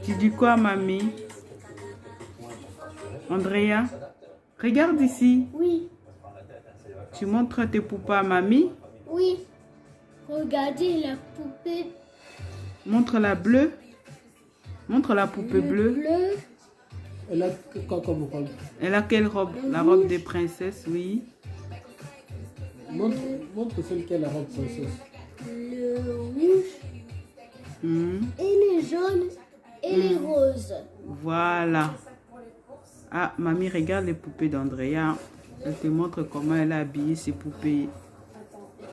Tu dis quoi, mamie? Andrea, regarde ici. Oui. Tu montres tes poupées à mamie? Oui. Regardez la poupée. Montre la bleue. Montre la poupée bleue. Bleu. Elle a quoi comme robe? Elle a quelle robe? La robe des princesses, oui. Montre celle qui a la robe princesse. Le rouge. Et les jaunes. Et les roses. Voilà. Ah, mamie, regarde les poupées d'Andrea. Elle te montre comment elle a habillé ses poupées.